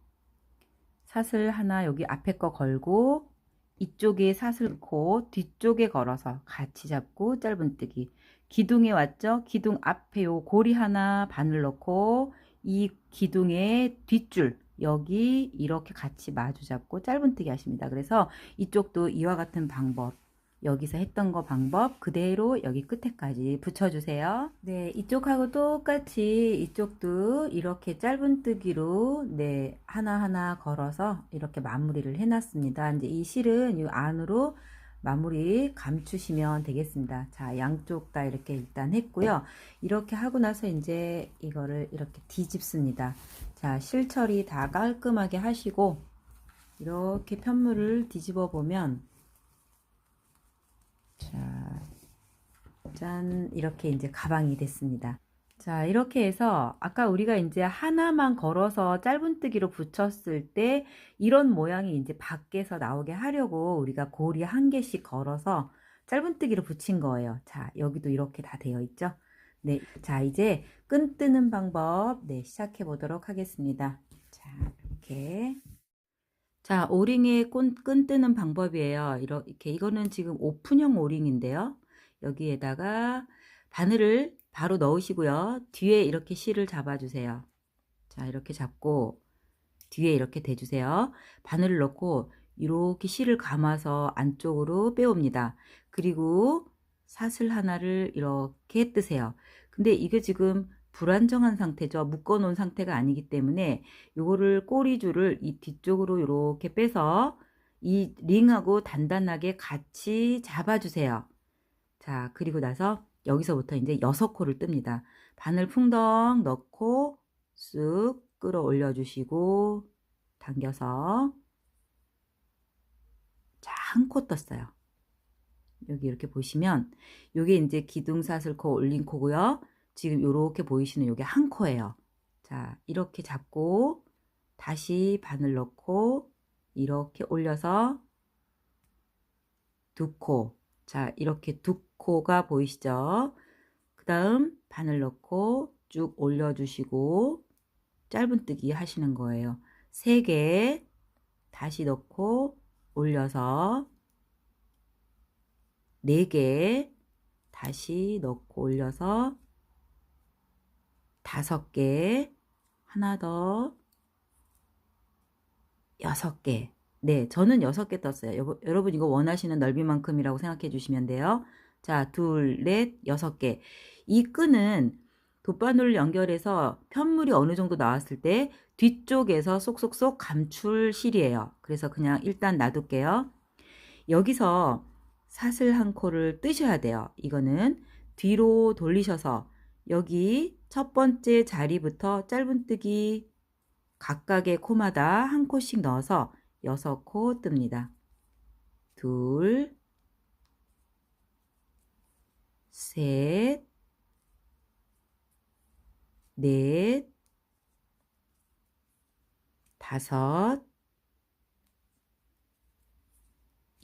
[SPEAKER 1] 사슬 하나 여기 앞에 거 걸고 이쪽에 사슬 넣고 뒤쪽에 걸어서 같이 잡고 짧은뜨기. 기둥에 왔죠? 기둥 앞에 요 고리 하나 바늘 넣고 이 기둥의 뒷줄 여기 이렇게 같이 마주 잡고 짧은뜨기 하십니다. 그래서 이쪽도 이와 같은 방법, 여기서 했던 거 방법 그대로 여기 끝에까지 붙여주세요. 네, 이쪽하고 똑같이 이쪽도 이렇게 짧은뜨기로 네 하나하나 걸어서 이렇게 마무리를 해놨습니다. 이제 이 실은 이 안으로 마무리 감추시면 되겠습니다. 자, 양쪽 다 이렇게 일단 했고요. 이렇게 하고 나서 이제 이거를 이렇게 뒤집습니다. 자, 실 처리 다 깔끔하게 하시고 이렇게 편물을 뒤집어 보면 자, 짠, 이렇게 이제 가방이 됐습니다. 자, 이렇게 해서 아까 우리가 이제 하나만 걸어서 짧은뜨기로 붙였을 때 이런 모양이 이제 밖에서 나오게 하려고 우리가 고리 한 개씩 걸어서 짧은뜨기로 붙인 거예요. 자, 여기도 이렇게 다 되어 있죠? 네, 자, 이제 끈 뜨는 방법 네, 시작해 보도록 하겠습니다. 자, 이렇게. 자, 오링의 끈 뜨는 방법이에요. 이렇게, 이거는 지금 오픈형 오링인데요. 여기에다가 바늘을 바로 넣으시고요. 뒤에 이렇게 실을 잡아주세요. 자, 이렇게 잡고 뒤에 이렇게 대주세요. 바늘을 넣고 이렇게 실을 감아서 안쪽으로 빼옵니다. 그리고 사슬 하나를 이렇게 뜨세요. 근데 이게 지금 불안정한 상태죠. 묶어 놓은 상태가 아니기 때문에 요거를 꼬리줄을 이 뒤쪽으로 이렇게 빼서 이 링하고 단단하게 같이 잡아주세요. 자, 그리고 나서 여기서부터 이제 6코를 뜹니다. 바늘 풍덩 넣고 쓱 끌어올려 주시고 당겨서 자, 한 코 떴어요. 여기 이렇게 보시면 요게 이제 기둥사슬코 올린 코고요. 지금 요렇게 보이시는 요게 한 코예요. 자, 이렇게 잡고 다시 바늘 넣고 이렇게 올려서 두 코. 자, 이렇게 두 코가 보이시죠? 그 다음 바늘 넣고 쭉 올려주시고 짧은뜨기 하시는 거예요. 3개 다시 넣고 올려서 4개 다시 넣고 올려서 5개 하나 더 6개. 네, 저는 6개 떴어요. 여러분 이거 원하시는 넓이만큼이라고 생각해 주시면 돼요. 자, 둘, 넷, 6개. 이 끈은 돗바늘을 연결해서 편물이 어느 정도 나왔을 때 뒤쪽에서 쏙쏙쏙 감출 실이에요. 그래서 그냥 일단 놔둘게요. 여기서 사슬 한 코를 뜨셔야 돼요. 이거는 뒤로 돌리셔서 여기 첫 번째 자리부터 짧은뜨기 각각의 코마다 한 코씩 넣어서 6코 뜹니다. 둘, 셋, 넷, 다섯,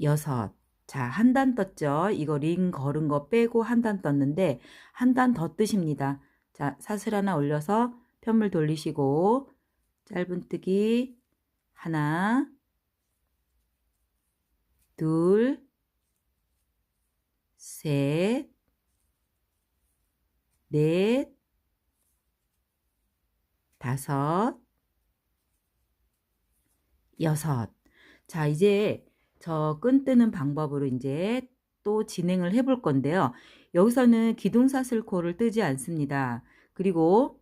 [SPEAKER 1] 여섯. 자, 한 단 떴죠? 이거 링 걸은 거 빼고 한 단 떴는데 한 단 더 뜨십니다. 자, 사슬 하나 올려서 편물 돌리시고 짧은뜨기 하나, 둘, 셋, 넷, 다섯, 여섯. 자, 이제 저 끈 뜨는 방법으로 이제 또 진행을 해볼 건데요. 여기서는 기둥사슬코를 뜨지 않습니다. 그리고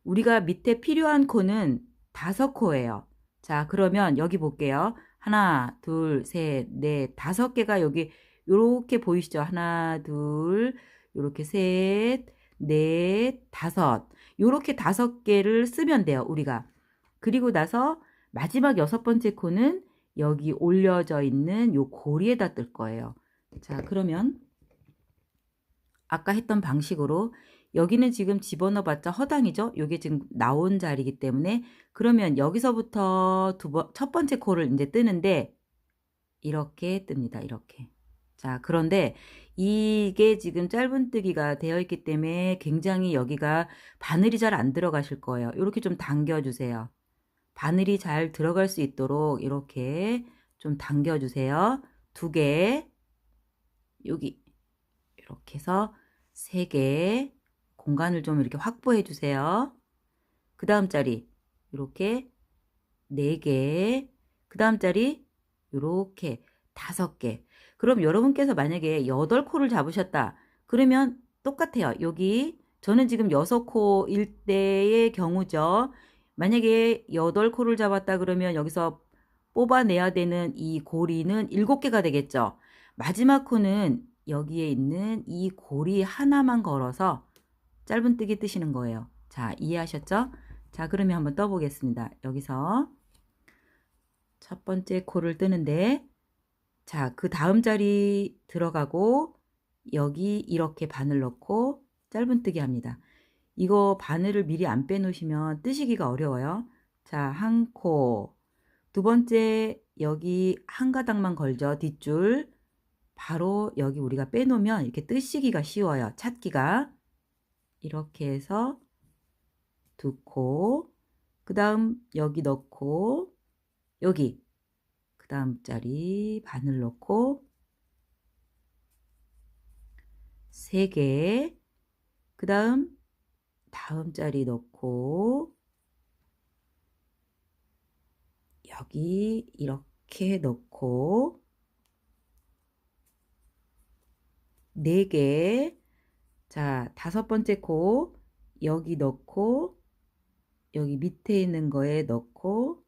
[SPEAKER 1] 우리가 밑에 필요한 코는 5코예요. 자, 그러면 여기 볼게요. 하나, 둘, 셋, 넷, 5개가 여기 요렇게 보이시죠? 하나, 둘, 요렇게 셋, 넷, 다섯. 요렇게 5개를 쓰면 돼요, 우리가. 그리고 나서 마지막 6번째 코는 여기 올려져 있는 요 고리에다 뜰 거예요. 자, 그러면 아까 했던 방식으로 여기는 지금 집어넣어봤자 허당이죠. 요게 지금 나온 자리이기 때문에 그러면 여기서부터 첫 번째 코를 이제 뜨는데 이렇게 뜹니다. 이렇게. 자, 그런데 이게 지금 짧은뜨기가 되어 있기 때문에 굉장히 여기가 바늘이 잘 안 들어가실 거예요. 이렇게 좀 당겨주세요. 바늘이 잘 들어갈 수 있도록 이렇게 좀 당겨주세요. 2개, 여기 이렇게 해서 3개 공간을 좀 이렇게 확보해 주세요. 그 다음 자리 이렇게 4개, 그 다음 자리 이렇게 5개. 그럼 여러분께서 만약에 8코를 잡으셨다. 그러면 똑같아요. 여기 저는 지금 6코일 때의 경우죠. 만약에 8코를 잡았다 그러면 여기서 뽑아내야 되는 이 고리는 7개가 되겠죠. 마지막 코는 여기에 있는 이 고리 하나만 걸어서 짧은뜨기 뜨시는 거예요. 자, 이해하셨죠? 자, 그러면 한번 떠보겠습니다. 여기서 첫 번째 코를 뜨는데 자, 그 다음 자리 들어가고 여기 이렇게 바늘 넣고 짧은뜨기 합니다. 이거 바늘을 미리 안 빼놓으시면 뜨시기가 어려워요. 자, 한 코. 두 번째 여기 한 가닥만 걸죠. 뒷줄. 바로 여기 우리가 빼놓으면 이렇게 뜨시기가 쉬워요. 찾기가. 이렇게 해서 2코. 그 다음 여기 넣고 여기 그 다음 자리 바늘 넣고 3개. 그 다음 자리 넣고 여기 이렇게 넣고 4개. 자, 5번째 코 여기 넣고 여기 밑에 있는 거에 넣고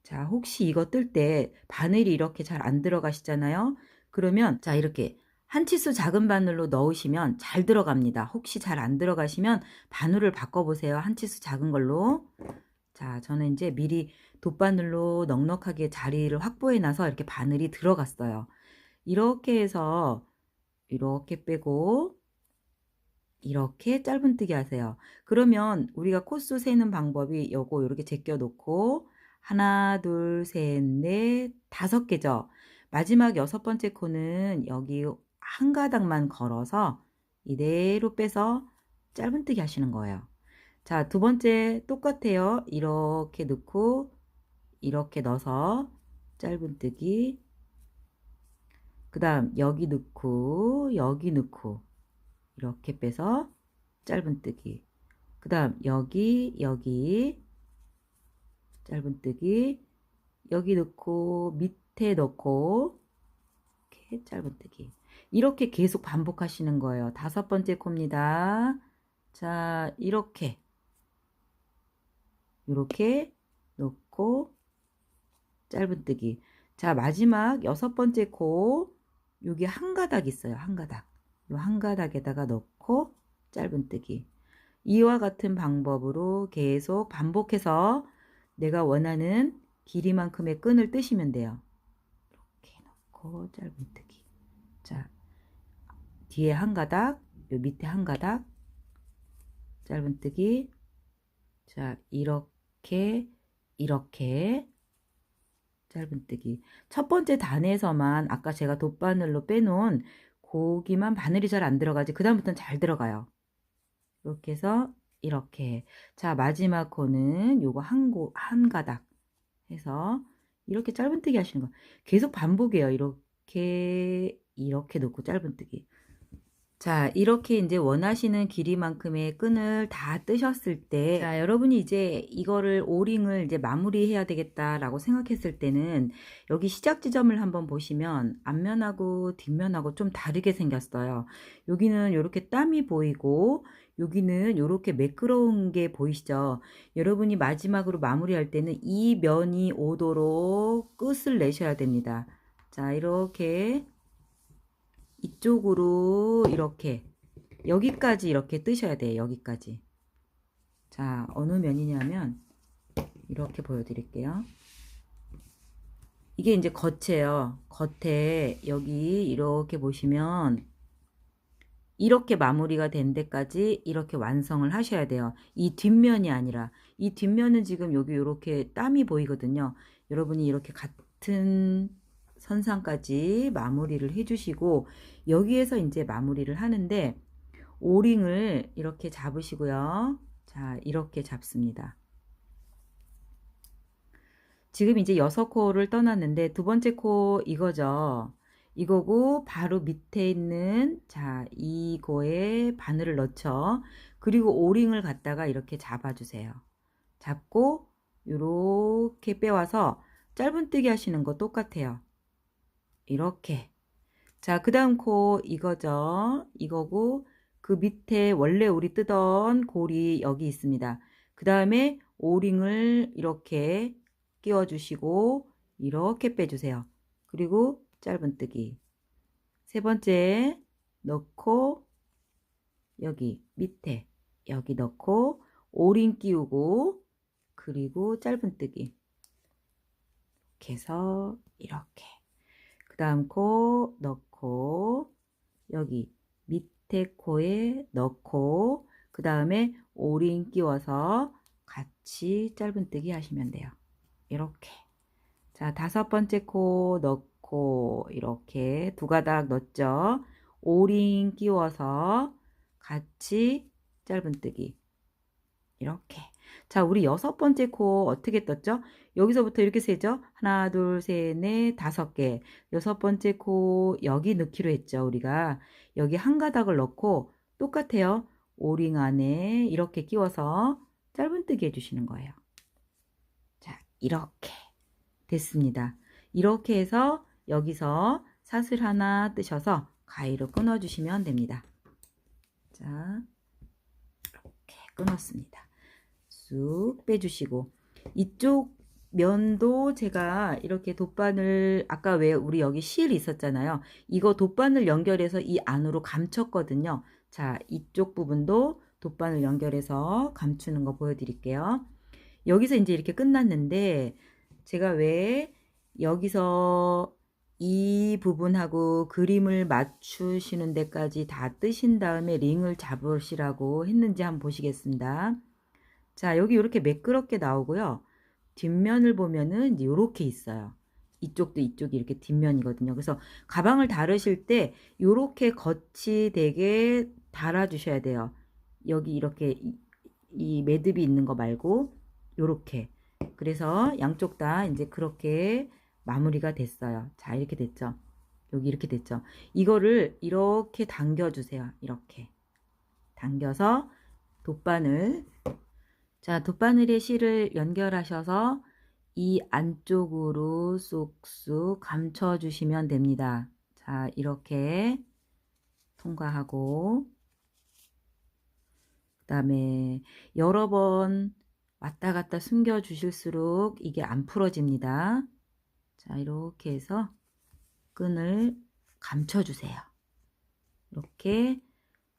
[SPEAKER 1] 자, 혹시 이거 뜰 때 바늘이 이렇게 잘 안 들어가시잖아요. 그러면 자, 이렇게 한 치수 작은 바늘로 넣으시면 잘 들어갑니다. 혹시 잘 안 들어가시면 바늘을 바꿔보세요. 한 치수 작은 걸로. 자, 저는 이제 미리 돗바늘로 넉넉하게 자리를 확보해 놔서 이렇게 바늘이 들어갔어요. 이렇게 해서 이렇게 빼고 이렇게 짧은뜨기 하세요. 그러면 우리가 코수 세는 방법이 요거 이렇게 제껴 놓고 하나, 둘, 셋, 넷, 5개죠. 마지막 6번째 코는 여기 한 가닥만 걸어서 이대로 빼서 짧은뜨기 하시는 거예요. 자, 두 번째 똑같아요. 이렇게 넣고 이렇게 넣어서 짧은뜨기. 그 다음 여기 넣고 여기 넣고 이렇게 빼서 짧은뜨기. 그 다음 여기 짧은뜨기. 여기 넣고 밑에 넣고 이렇게 짧은뜨기. 이렇게 계속 반복하시는 거예요. 5번째 코입니다. 자, 이렇게 넣고 짧은뜨기. 자, 마지막 6번째 코 여기 한 가닥 있어요. 한 가닥. 이 한 가닥에다가 넣고 짧은뜨기. 이와 같은 방법으로 계속 반복해서 내가 원하는 길이만큼의 끈을 뜨시면 돼요. 이렇게 넣고 짧은뜨기. 자, 뒤에 한 가닥, 요 밑에 한 가닥 짧은뜨기. 자, 이렇게 짧은뜨기. 첫 번째 단에서만 아까 제가 돗바늘로 빼놓은 고기만 바늘이 잘 안 들어가지 그 다음부터는 잘 들어가요. 이렇게 해서 이렇게. 자, 마지막 코는 요거 한 가닥 해서 이렇게 짧은뜨기 하시는 거 계속 반복해요. 이렇게 놓고 짧은뜨기. 자, 이렇게 이제 원하시는 길이만큼의 끈을 다 뜨셨을 때, 자, 여러분이 이제 이거를 오링을 이제 마무리해야 되겠다라고 생각했을 때는 여기 시작 지점을 한번 보시면 앞면하고 뒷면하고 좀 다르게 생겼어요. 여기는 이렇게 땀이 보이고 여기는 이렇게 매끄러운 게 보이시죠? 여러분이 마지막으로 마무리할 때는 이 면이 오도록 끝을 내셔야 됩니다. 자, 이렇게 이쪽으로 이렇게 여기까지 이렇게 뜨셔야 돼요. 여기까지. 자, 어느 면이냐면 이렇게 보여드릴게요. 이게 이제 겉이에요. 겉에 여기 이렇게 보시면 이렇게 마무리가 된 데까지 이렇게 완성을 하셔야 돼요. 이 뒷면이 아니라 이 뒷면은 지금 여기 이렇게 땀이 보이거든요. 여러분이 이렇게 같은 선상까지 마무리를 해주시고 여기에서 이제 마무리를 하는데 오링을 이렇게 잡으시고요. 자, 이렇게 잡습니다. 지금 이제 6코를 떠났는데 두 번째 코 이거죠. 이거고 바로 밑에 있는 자, 이거에 바늘을 넣죠. 그리고 오링을 갖다가 이렇게 잡아주세요. 잡고 이렇게 빼와서 짧은뜨기 하시는 거 똑같아요. 이렇게. 자, 그 다음 코 이거죠. 이거고 그 밑에 원래 우리 뜨던 골이 여기 있습니다. 그 다음에 오링을 이렇게 끼워주시고 이렇게 빼주세요. 그리고 짧은뜨기. 세 번째 넣고 여기 밑에 여기 넣고 오링 끼우고 그리고 짧은뜨기. 이렇게 해서 이렇게. 그 다음 코 넣고 여기 밑에 코에 넣고 그 다음에 오링 끼워서 같이 짧은뜨기 하시면 돼요. 이렇게. 자, 다섯 번째 코 넣고 이렇게 두 가닥 넣었죠. 오링 끼워서 같이 짧은뜨기. 이렇게. 자, 우리 여섯 번째 코 어떻게 떴죠? 여기서부터 이렇게 세죠? 하나, 둘, 셋, 넷, 다섯 개. 여섯 번째 코 여기 넣기로 했죠, 우리가. 여기 한 가닥을 넣고 똑같아요. 오링 안에 이렇게 끼워서 짧은뜨기 해주시는 거예요. 자, 이렇게 됐습니다. 이렇게 해서 여기서 사슬 하나 뜨셔서 가위로 끊어주시면 됩니다. 자, 이렇게 끊었습니다. 쑥 빼주시고 이쪽 면도 제가 이렇게 돗바늘 아까 왜 우리 여기 실 있었잖아요. 이거 돗바늘 연결해서 이 안으로 감췄거든요. 자, 이쪽 부분도 돗바늘 연결해서 감추는 거 보여드릴게요. 여기서 이제 이렇게 끝났는데 제가 왜 여기서 이 부분하고 그림을 맞추시는 데까지 다 뜨신 다음에 링을 잡으시라고 했는지 한번 보시겠습니다. 자, 여기 이렇게 매끄럽게 나오고요. 뒷면을 보면은 이렇게 있어요. 이쪽도 이쪽이 이렇게 뒷면이거든요. 그래서 가방을 다루실 때 이렇게 겉이 되게 달아주셔야 돼요. 여기 이렇게 이 매듭이 있는 거 말고 이렇게. 그래서 양쪽 다 이제 그렇게 마무리가 됐어요. 자, 이렇게 됐죠. 여기 이렇게 됐죠. 이거를 이렇게 당겨주세요. 이렇게 당겨서 돗바늘. 자, 돗바늘에 실을 연결하셔서 이 안쪽으로 쏙쏙 감춰 주시면 됩니다. 자, 이렇게 통과하고 그 다음에 여러 번 왔다 갔다 숨겨 주실수록 이게 안 풀어집니다. 자, 이렇게 해서 끈을 감춰 주세요. 이렇게.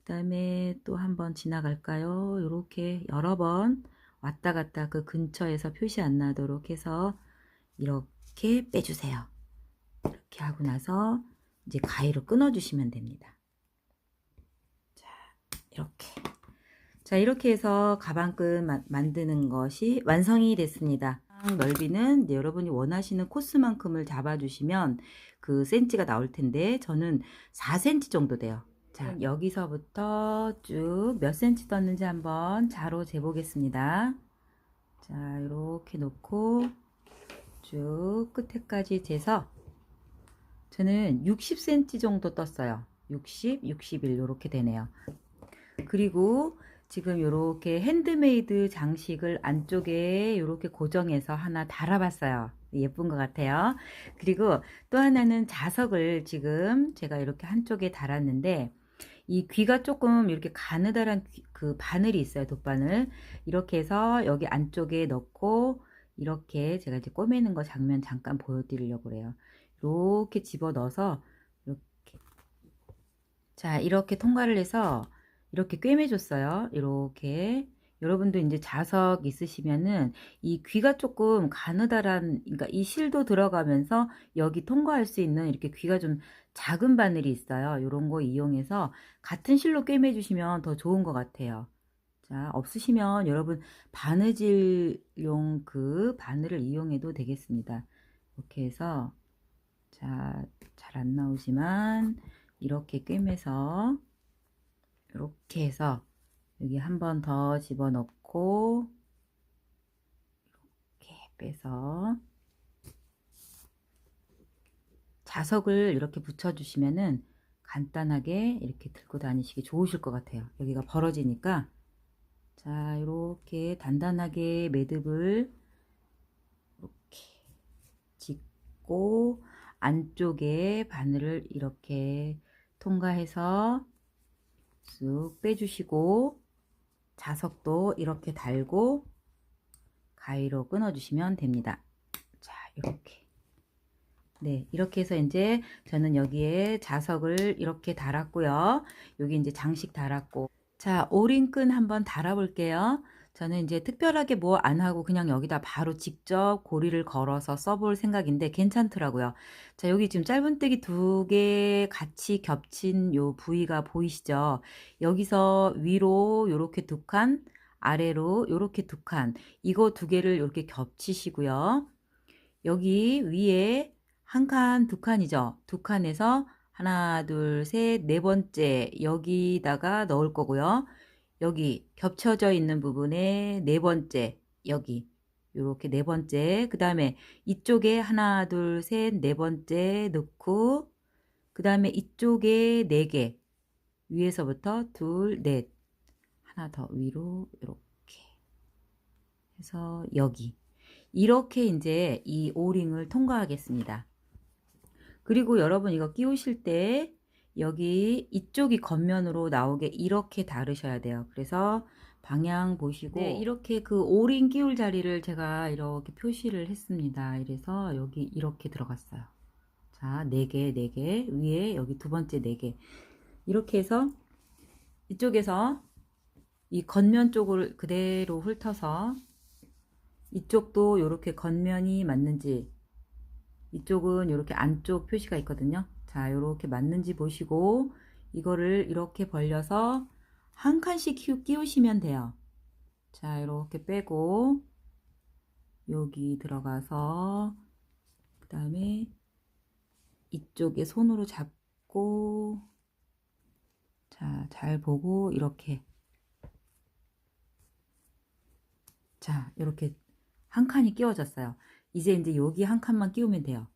[SPEAKER 1] 그 다음에 또 한번 지나갈까요? 이렇게 여러 번 왔다 갔다 그 근처에서 표시 안 나도록 해서 이렇게 빼주세요. 이렇게 하고 나서 이제 가위로 끊어 주시면 됩니다. 자, 이렇게. 자, 이렇게 해서 가방끈 만드는 것이 완성이 됐습니다. 넓이는 이제 여러분이 원하시는 코스만큼을 잡아주시면 그 센치가 나올 텐데 저는 4cm 정도 돼요. 자, 여기서부터 쭉 몇 cm 떴는지 한번 자로 재보겠습니다. 자, 이렇게 놓고 쭉 끝에까지 재서 저는 60cm 정도 떴어요. 60, 61 이렇게 되네요. 그리고 지금 이렇게 핸드메이드 장식을 안쪽에 이렇게 고정해서 하나 달아봤어요. 예쁜 것 같아요. 그리고 또 하나는 자석을 지금 제가 이렇게 한쪽에 달았는데 이 귀가 조금 이렇게 가느다란 그 바늘이 있어요. 돗바늘. 이렇게 해서 여기 안쪽에 넣고 이렇게 제가 이제 꼬매는 거 장면 잠깐 보여드리려고 그래요. 이렇게 집어 넣어서 이렇게, 자, 이렇게 통과를 해서 이렇게 꿰매줬어요. 이렇게. 여러분도 이제 자석 있으시면은 이 귀가 조금 가느다란, 그러니까 이 실도 들어가면서 여기 통과할 수 있는 이렇게 귀가 좀 작은 바늘이 있어요. 이런 거 이용해서 같은 실로 꿰매주시면 더 좋은 것 같아요. 자, 없으시면 여러분 바느질용 그 바늘을 이용해도 되겠습니다. 이렇게 해서, 자, 잘 안 나오지만 이렇게 꿰매서 이렇게 해서 여기 한 번 더 집어넣고 이렇게 빼서 자석을 이렇게 붙여주시면은 간단하게 이렇게 들고 다니시기 좋으실 것 같아요. 여기가 벌어지니까. 자, 이렇게 단단하게 매듭을 이렇게 짓고 안쪽에 바늘을 이렇게 통과해서 쑥 빼주시고 자석도 이렇게 달고 가위로 끊어주시면 됩니다. 자, 이렇게. 네, 이렇게 해서 이제 저는 여기에 자석을 이렇게 달았고요. 여기 이제 장식 달았고. 자, 오링끈 한번 달아볼게요. 저는 이제 특별하게 뭐 안 하고 그냥 여기다 바로 직접 고리를 걸어서 써볼 생각인데 괜찮더라고요. 자, 여기 지금 짧은뜨기 2개 같이 겹친 요 부위가 보이시죠? 여기서 위로 요렇게 2칸, 아래로 요렇게 2칸, 이거 2개를 이렇게 겹치시고요. 여기 위에 한 칸, 2칸이죠. 2칸에서 하나, 둘, 셋, 네 번째 여기다가 넣을 거고요. 여기 겹쳐져 있는 부분에 네 번째, 여기 요렇게 네 번째, 그 다음에 이쪽에 하나, 둘, 셋, 네 번째 넣고, 그 다음에 이쪽에 네 개, 위에서부터 둘, 넷, 하나 더 위로 이렇게 해서 여기 이렇게 이제 이 오링을 통과하겠습니다. 그리고 여러분 이거 끼우실 때 여기 이쪽이 겉면으로 나오게 이렇게 다르셔야 돼요. 그래서 방향 보시고, 네, 이렇게 그 오링 끼울 자리를 제가 이렇게 표시를 했습니다. 이래서 여기 이렇게 들어갔어요. 자, 4개, 4개, 위에 여기 두 번째 4개. 이렇게 해서 이쪽에서 이 겉면 쪽을 그대로 훑어서 이쪽도 이렇게 겉면이 맞는지, 이쪽은 이렇게 안쪽 표시가 있거든요. 자, 이렇게 맞는지 보시고 이거를 이렇게 벌려서 한 칸씩 끼우시면 돼요. 자, 이렇게 빼고 여기 들어가서 그 다음에 이쪽에 손으로 잡고, 자, 잘 보고 이렇게, 자, 이렇게 한 칸이 끼워졌어요. 이제 여기 한 칸만 끼우면 돼요.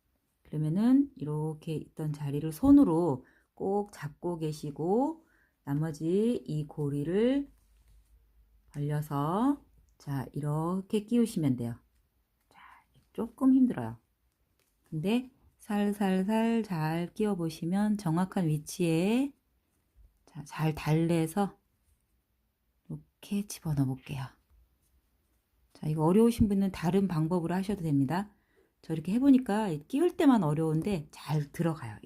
[SPEAKER 1] 그러면은 이렇게 있던 자리를 손으로 꼭 잡고 계시고 나머지 이 고리를 벌려서, 자, 이렇게 끼우시면 돼요. 자, 조금 힘들어요. 근데 살살살 잘 끼워 보시면 정확한 위치에, 자, 잘 달래서 이렇게 집어넣어 볼게요. 자, 이거 어려우신 분은 다른 방법으로 하셔도 됩니다. 저 이렇게 해보니까 끼울 때만 어려운데 잘 들어가요.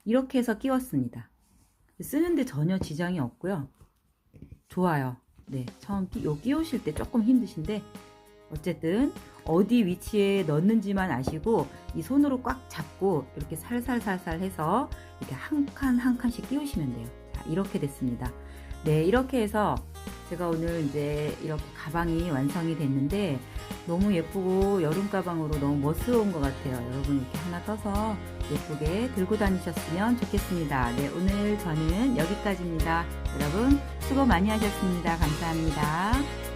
[SPEAKER 1] 이렇게 해서 끼웠습니다. 쓰는데 전혀 지장이 없고요. 좋아요. 네, 처음 끼우실 때 조금 힘드신데 어쨌든 어디 위치에 넣는지만 아시고 이 손으로 꽉 잡고 이렇게 살살살살 해서 이렇게 한 칸 한 칸씩 끼우시면 돼요. 자, 이렇게 됐습니다. 네, 이렇게 해서 제가 오늘 이제 이렇게 가방이 완성이 됐는데 너무 예쁘고 여름 가방으로 너무 멋스러운 것 같아요. 여러분 이렇게 하나 떠서 예쁘게 들고 다니셨으면 좋겠습니다. 네, 오늘 저는 여기까지입니다. 여러분 수고 많이 하셨습니다. 감사합니다.